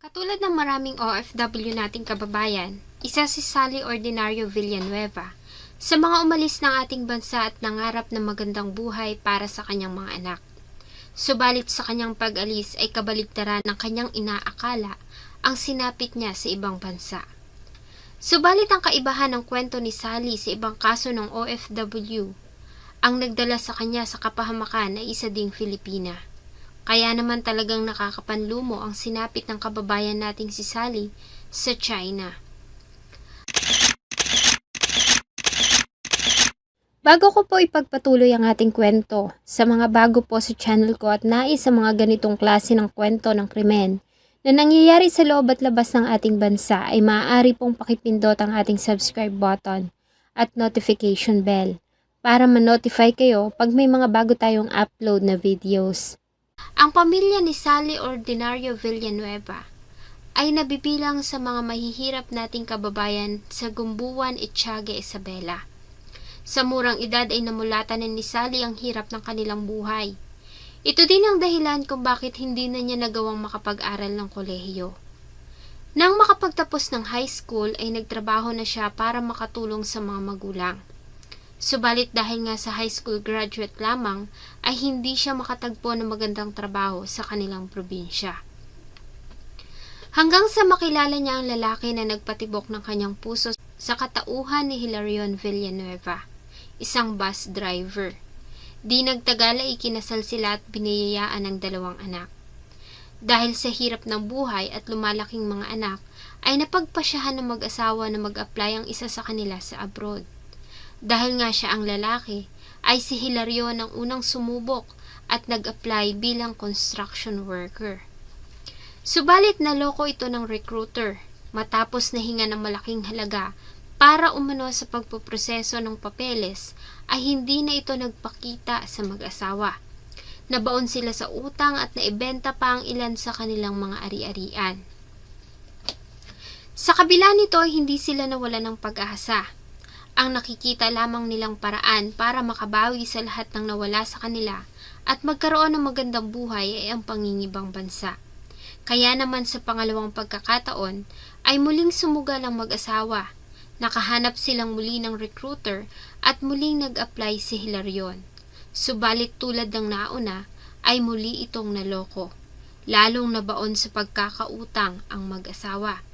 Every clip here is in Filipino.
Katulad ng maraming OFW nating kababayan, isa si Sally Ordinario Villanueva sa mga umalis ng ating bansa at nangarap ng magandang buhay para sa kanyang mga anak. Subalit sa kanyang pag-alis ay kabaligtaran ng kanyang inaakala ang sinapit niya sa ibang bansa. Subalit ang kaibahan ng kwento ni Sally sa ibang kaso ng OFW, ang nagdala sa kanya sa kapahamakan ay isa ding Filipina. Kaya naman talagang nakakapanlumo ang sinapit ng kababayan nating si Sally sa China. Bago ko po ipagpatuloy ang ating kwento, sa mga bago po sa channel ko at nais sa mga ganitong klase ng kwento ng krimen na nangyayari sa loob at labas ng ating bansa ay maaari pong pakipindot ang ating subscribe button at notification bell para ma-notify kayo pag may mga bago tayong upload na videos. Ang pamilya ni Sally Ordinario Villanueva ay nabibilang sa mga mahihirap nating kababayan sa Gumbuan, Etiaga, Isabela. Sa murang edad ay namulatan ni Sally ang hirap ng kanilang buhay. Ito din ang dahilan kung bakit hindi na niya nagawang makapag-aral ng kolehiyo. Nang makapagtapos ng high school ay nagtrabaho na siya para makatulong sa mga magulang. Subalit dahil nga sa high school graduate lamang ay hindi siya makatagpo ng magandang trabaho sa kanilang probinsya. Hanggang sa makilala niya ang lalaki na nagpatibok ng kanyang puso sa katauhan ni Hilarion Villanueva, isang bus driver. Di nagtagal ay ikinasal sila at biniyayaan ng 2 anak. Dahil sa hirap ng buhay at lumalaking mga anak, ay napagpasyahan ng mag-asawa na mag-apply ang isa sa kanila sa abroad. Dahil nga siya ang lalaki, ay si Hilarion ang unang sumubok at nag-apply bilang construction worker. Subalit naloko ito ng recruiter matapos nahinga ng malaking halaga para umano sa pagpoproseso ng papeles ay hindi na ito nagpakita sa mag-asawa. Nabaon sila sa utang at naibenta pa ang ilan sa kanilang mga ari-arian. Sa kabila nito ay hindi sila nawala ng pag-asa. Ang nakikita lamang nilang paraan para makabawi sa lahat ng nawala sa kanila at magkaroon ng magandang buhay ay ang pangingibang bansa. Kaya naman sa pangalawang pagkakataon ay muling sumugal ang mag-asawa. Nakahanap silang muli ng recruiter at muling nag-apply si Hilarion. Subalit tulad ng nauna ay muli itong naloko. Lalong nabaon sa pagkakautang ang mag-asawa.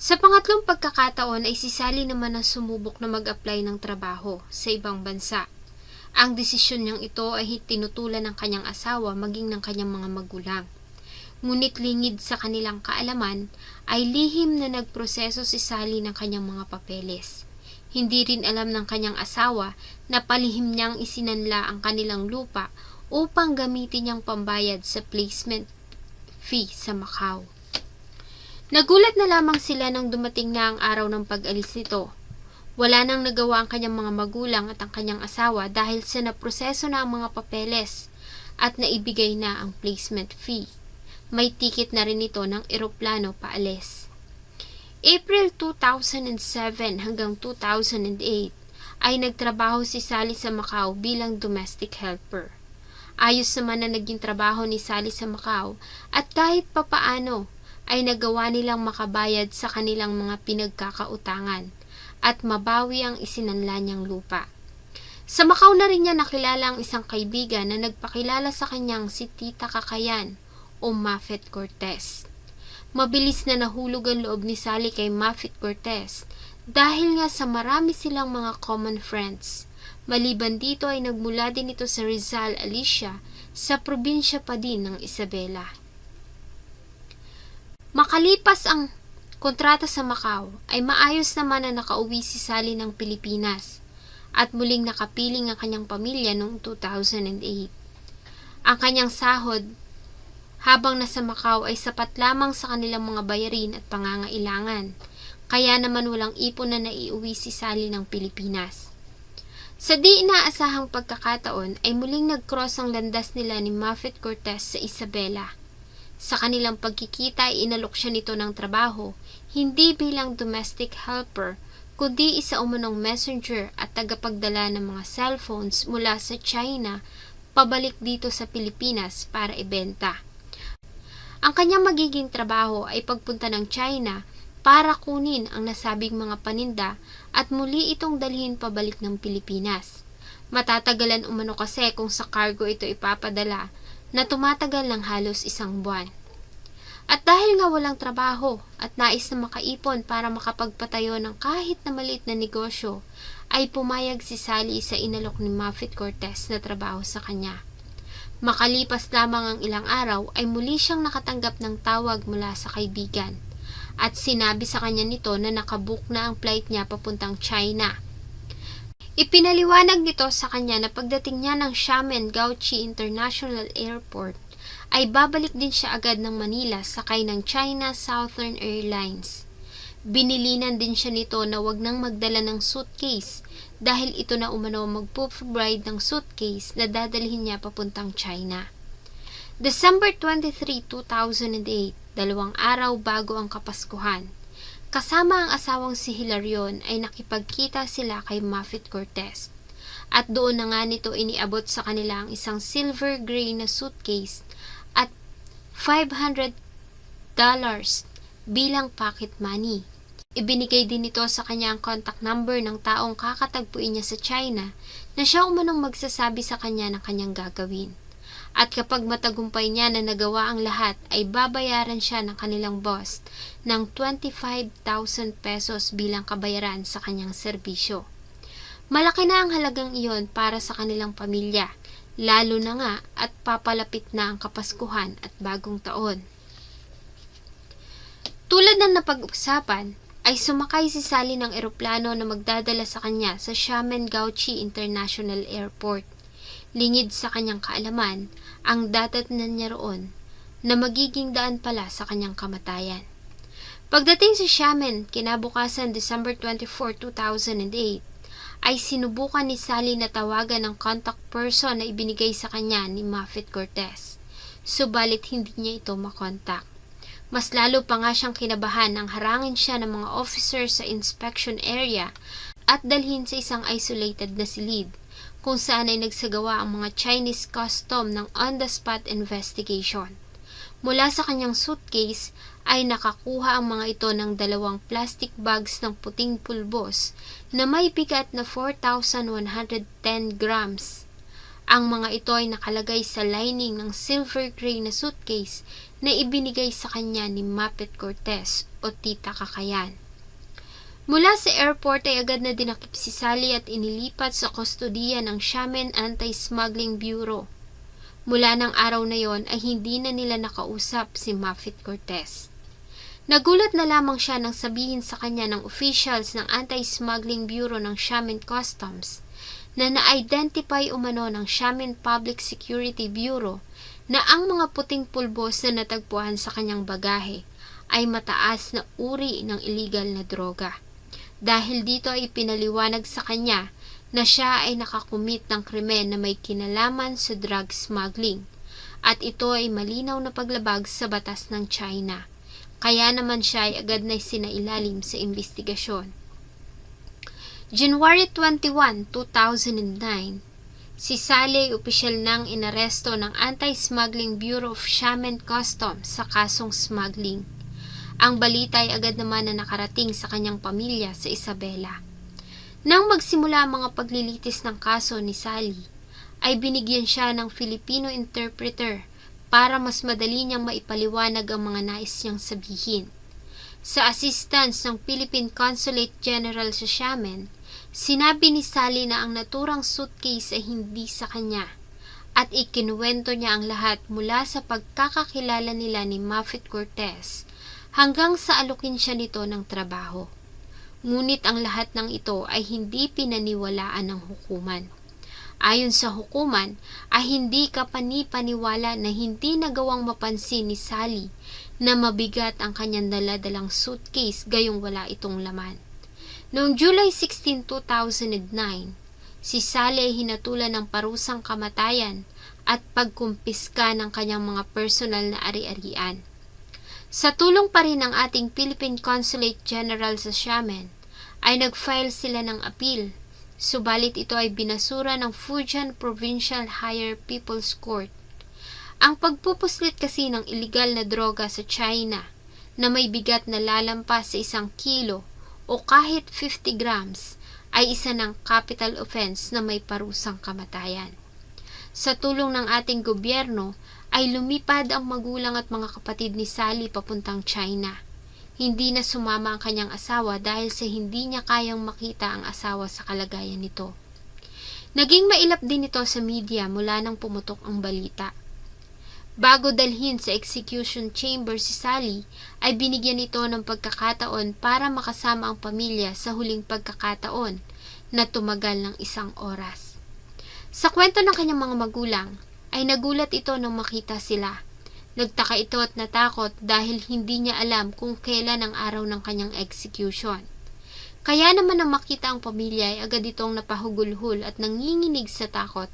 Sa pangatlong pagkakataon ay si Sally naman ang sumubok na mag-apply ng trabaho sa ibang bansa. Ang desisyon niyang ito ay tinutulan ng kanyang asawa maging ng kanyang mga magulang. Ngunit lingid sa kanilang kaalaman ay lihim na nagproseso si Sally ng kanyang mga papeles. Hindi rin alam ng kanyang asawa na palihim niyang isinanla ang kanilang lupa upang gamitin niyang pambayad sa placement fee sa Macau. Nagulat na lamang sila nang dumating na ang araw ng pag-alis nito. Wala nang nagawa ang kanyang mga magulang at ang kanyang asawa dahil sa naproseso na ang mga papeles at naibigay na ang placement fee. May ticket na rin ito ng eroplano paalis. April 2007 hanggang 2008 ay nagtrabaho si Sally sa Macau bilang domestic helper. Ayos naman na naging trabaho ni Sally sa Macau at kahit papaano ay nagawa nilang makabayad sa kanilang mga pinagkakautangan at mabawi ang isinanla niyang lupa. Sa Macau na rin niya nakilala ang isang kaibigan na nagpakilala sa kanyang si Tita Kakayan o Mafet Cortez. Mabilis na nahulog ang loob ni Sally kay Mafet Cortez dahil nga sa marami silang mga common friends. Maliban dito ay nagmula din ito sa Rizal, Alicia, sa probinsya pa din ng Isabela. Makalipas ang kontrata sa Macau, ay maayos naman na nakauwi si Sally ng Pilipinas at muling nakapiling ang kanyang pamilya noong 2008. Ang kanyang sahod habang nasa Macau ay sapat lamang sa kanilang mga bayarin at pangangailangan, kaya naman walang ipon na naiuwi si Sally ng Pilipinas. Sa di inaasahang pagkakataon ay muling nag-cross ang landas nila ni Mafet Cortez sa Isabela. Sa kanilang pagkikita ay inalok siya nito ng trabaho, hindi bilang domestic helper, kundi isa umanong messenger at tagapagdala ng mga cellphones mula sa China pabalik dito sa Pilipinas para ibenta. Ang kanyang magiging trabaho ay pagpunta ng China para kunin ang nasabing mga paninda at muli itong dalhin pabalik ng Pilipinas. Matatagalan umano kasi kung sa cargo ito ipapadala na tumatagal ng halos 1 buwan. At dahil nga walang trabaho at nais na makaipon para makapagpatayo ng kahit na maliit na negosyo, ay pumayag si Sally sa inalok ni Mafet Cortez na trabaho sa kanya. Makalipas lamang ang ilang araw ay muli siyang nakatanggap ng tawag mula sa kaibigan at sinabi sa kanya nito na nakabook na ang flight niya papuntang China. Ipinaliwanag nito sa kanya na pagdating niya ng Xiamen Gaochi International Airport ay babalik din siya agad ng Manila sakay ng China Southern Airlines. Binilinan din siya nito na wag nang magdala ng suitcase dahil ito na umano magpo-provide ng suitcase na dadalhin niya papuntang China. December 23, 2008, 2 araw bago ang Kapaskuhan, kasama ang asawang si Hilarion ay nakipagkita sila kay Mafet Cortez. At doon na nga nito iniabot sa kanila ang isang silver gray na suitcase at $500 bilang pocket money. Ibinigay din nito sa kanya ang contact number ng taong kakatagpuin niya sa China na siya umanong magsasabi sa kanya ng kanyang gagawin. At kapag matagumpay niya na nagawa ang lahat ay babayaran siya ng kanilang boss ng 25,000 pesos bilang kabayaran sa kanyang serbisyo. Malaki na ang halagang iyon para sa kanilang pamilya, lalo na nga at papalapit na ang Kapaskuhan at Bagong Taon. Tulad ng napag-usapan, ay sumakay si Sally ng eroplano na magdadala sa kanya sa Xiamen Gaochi International Airport. Lingid sa kanyang kaalaman, ang datatnan niya roon na magiging daan pala sa kanyang kamatayan. Pagdating sa Xiamen, kinabukasan December 24, 2008, ay sinubukan ni Sally na tawagan ng contact person na ibinigay sa kanya ni Mafet Cortez. Subalit hindi niya ito makontak. Mas lalo pa nga siyang kinabahan nang harangin siya ng mga officer sa inspection area at dalhin sa isang isolated na silid kung saan ay nagsagawa ang mga Chinese custom ng on-the-spot investigation. Mula sa kanyang suitcase ay nakakuha ang mga ito ng 2 plastic bags ng puting pulbos na may bigat na 4,110 grams. Ang mga ito ay nakalagay sa lining ng silver gray na suitcase na ibinigay sa kanya ni Mafet Cortez o Tita Kakayan. Mula sa airport ay agad na dinakip si Sally at inilipat sa kustodiya ng Xiamen Anti-Smuggling Bureau. Mula ng araw na yon ay hindi na nila nakausap si Mafet Cortez. Nagulat na lamang siya nang sabihin sa kanya ng officials ng Anti-Smuggling Bureau ng Xiamen Customs na na-identify umano ng Xiamen Public Security Bureau na ang mga puting pulbos na natagpuan sa kanyang bagahe ay mataas na uri ng illegal na droga. Dahil dito ay pinaliwanag sa kanya na siya ay nakakumit ng krimen na may kinalaman sa drug smuggling at ito ay malinaw na paglabag sa batas ng China. Kaya naman siya ay agad na sinailalim sa investigasyon. January 21, 2009, si Sally ay opisyal nang inaresto ng Anti-Smuggling Bureau of Xiamen Customs sa kasong smuggling. Ang balita ay agad naman na nakarating sa kanyang pamilya sa Isabela. Nang magsimula ang mga paglilitis ng kaso ni Sally, ay binigyan siya ng Filipino interpreter para mas madali niyang maipaliwanag ang mga nais niyang sabihin. Sa assistance ng Philippine Consulate General sa Xiamen, sinabi ni Sally na ang naturang suitcase ay hindi sa kanya at ikinuwento niya ang lahat mula sa pagkakakilala nila ni Mafet Cortez hanggang sa alukin siya nito ng trabaho. Ngunit ang lahat ng ito ay hindi pinaniwalaan ng hukuman. Ayon sa hukuman ay hindi kapani-paniwala na hindi nagawang mapansin ni Sally na mabigat ang kanyang dala-dalang suitcase gayong wala itong laman. Noong July 16, 2009, si Sally ay hinatulan ng parusang kamatayan at pagkumpiska ng kanyang mga personal na ari-arian. Sa tulong pa rin ng ating Philippine Consulate General sa Xiamen, ay nag-file sila ng appeal, subalit ito ay binasura ng Fujian Provincial Higher People's Court. Ang pagpupuslit kasi ng iligal na droga sa China na may bigat na lalampas sa 1 kilo o kahit 50 grams ay isa ng capital offense na may parusang kamatayan. Sa tulong ng ating gobyerno ay lumipad ang magulang at mga kapatid ni Sally papuntang China. Hindi na sumama ang kanyang asawa dahil sa hindi niya kayang makita ang asawa sa kalagayan nito. Naging mailap din ito sa media mula nang pumutok ang balita. Bago dalhin sa execution chamber si Sally, ay binigyan nito ng pagkakataon para makasama ang pamilya sa huling pagkakataon na tumagal ng 1 oras. Sa kwento ng kanyang mga magulang, ay nagulat ito nang makita sila. Nagtaka ito at natakot dahil hindi niya alam kung kailan ang araw ng kanyang execution. Kaya naman nang makita ang pamilya ay agad itong napahugulhol at nanginginig sa takot.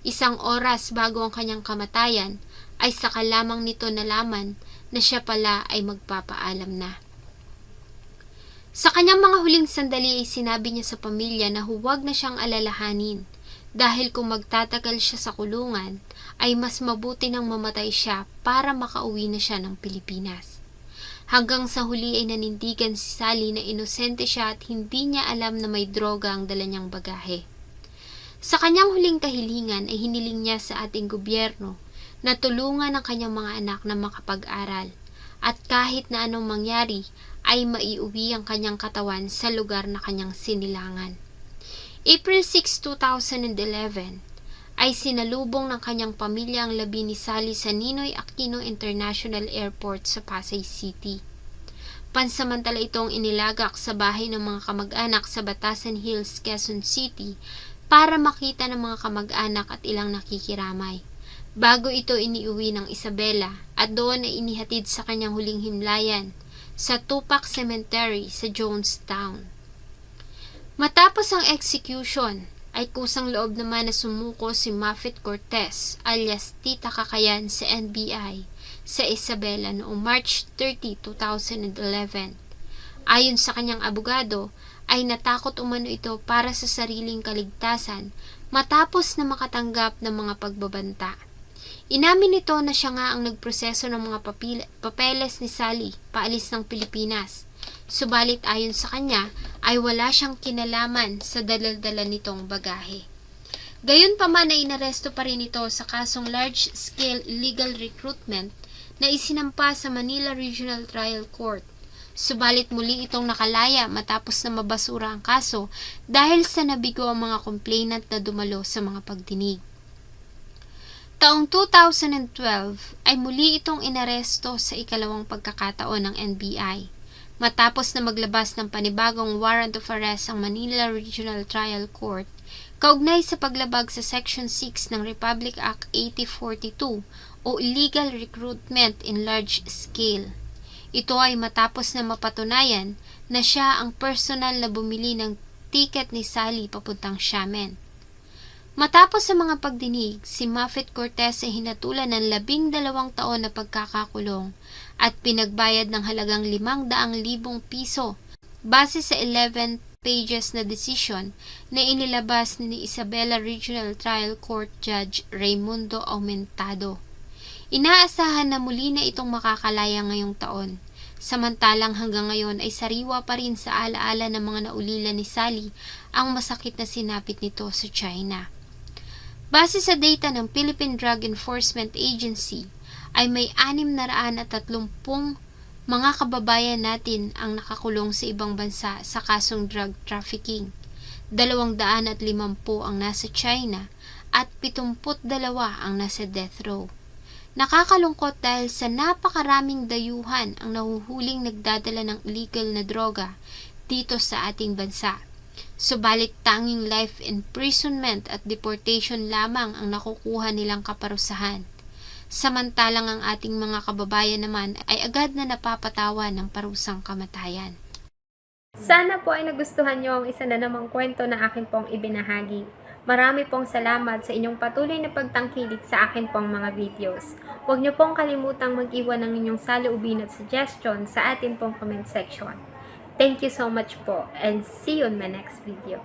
1 oras bago ang kanyang kamatayan, ay saka lamang nito nalaman na siya pala ay magpapaalam na. Sa kanyang mga huling sandali ay sinabi niya sa pamilya na huwag na siyang alalahanin dahil kung magtatagal siya sa kulungan ay mas mabuti nang mamatay siya para makauwi na siya ng Pilipinas. Hanggang sa huli ay nanindigan si Sally na inosente siya at hindi niya alam na may droga ang dala niyang bagahe. Sa kanyang huling kahilingan ay hiniling niya sa ating gobyerno na tulungan ang kanyang mga anak na makapag-aral at kahit na anong mangyari ay maiuwi ang kanyang katawan sa lugar na kanyang sinilangan. April 6, 2011 ay sinalubong ng kanyang pamilya ang labi ni Sally sa Ninoy Aquino International Airport sa Pasay City. Pansamantala itong inilagak sa bahay ng mga kamag-anak sa Batasan Hills, Quezon City para makita ng mga kamag-anak at ilang nakikiramay. Bago ito iniuwi ng Isabela at doon ay inihatid sa kanyang huling himlayan sa Tupac Cemetery sa Jonestown. Matapos ang execution, ay kusang loob naman na sumuko si Mafet Cortez alias Tita Kakayan sa NBI sa Isabela noong March 30, 2011. Ayon sa kanyang abogado, ay natakot umano ito para sa sariling kaligtasan matapos na makatanggap ng mga pagbabanta. Inamin nito na siya nga ang nagproseso ng mga papeles ni Sally paalis ng Pilipinas. Subalit ayon sa kanya ay wala siyang kinalaman sa dala-dala nitong bagahe. Gayunpaman ay inaresto pa rin ito sa kasong large-scale illegal recruitment na isinampa sa Manila Regional Trial Court. Subalit muli itong nakalaya matapos na mabasura ang kaso dahil sa nabigo ang mga complainant na dumalo sa mga pagdinig. Taong 2012 ay muli itong inaresto sa ikalawang pagkakataon ng NBI. Matapos na maglabas ng panibagong warrant of arrest ang Manila Regional Trial Court, kaugnay sa paglabag sa Section 6 ng Republic Act 8042 o Illegal Recruitment in Large Scale. Ito ay matapos na mapatunayan na siya ang personal na bumili ng ticket ni Sally papuntang Xiamen. Matapos sa mga pagdinig, si Mafet Cortez ay hinatulan ng 12 taon na pagkakakulong at pinagbayad ng halagang 500,000 piso base sa 11 pages na desisyon na inilabas ni Isabela Regional Trial Court Judge Raimundo Aumentado. Inaasahan na muli na itong makakalaya ngayong taon. Samantalang hanggang ngayon ay sariwa pa rin sa alaala ng mga naulila ni Sally ang masakit na sinapit nito sa China. Base sa data ng Philippine Drug Enforcement Agency, ay may 630 mga kababayan natin ang nakakulong sa ibang bansa sa kasong drug trafficking. 250 ang nasa China at 72 ang nasa death row. Nakakalungkot dahil sa napakaraming dayuhan ang nahuhuling nagdadala ng illegal na droga dito sa ating bansa. Subalit tanging life imprisonment at deportation lamang ang nakukuha nilang kaparusahan. Samantalang ang ating mga kababayan naman ay agad na napapatawan ng parusang kamatayan. Sana po ay nagustuhan niyo ang isa na namang kwento na akin pong ibinahagi. Marami pong salamat sa inyong patuloy na pagtangkilik sa akin pong mga videos. Huwag niyo pong kalimutang mag-iwan ng inyong saloobin at suggestion sa atin pong comment section. Thank you so much po and see you on my next video.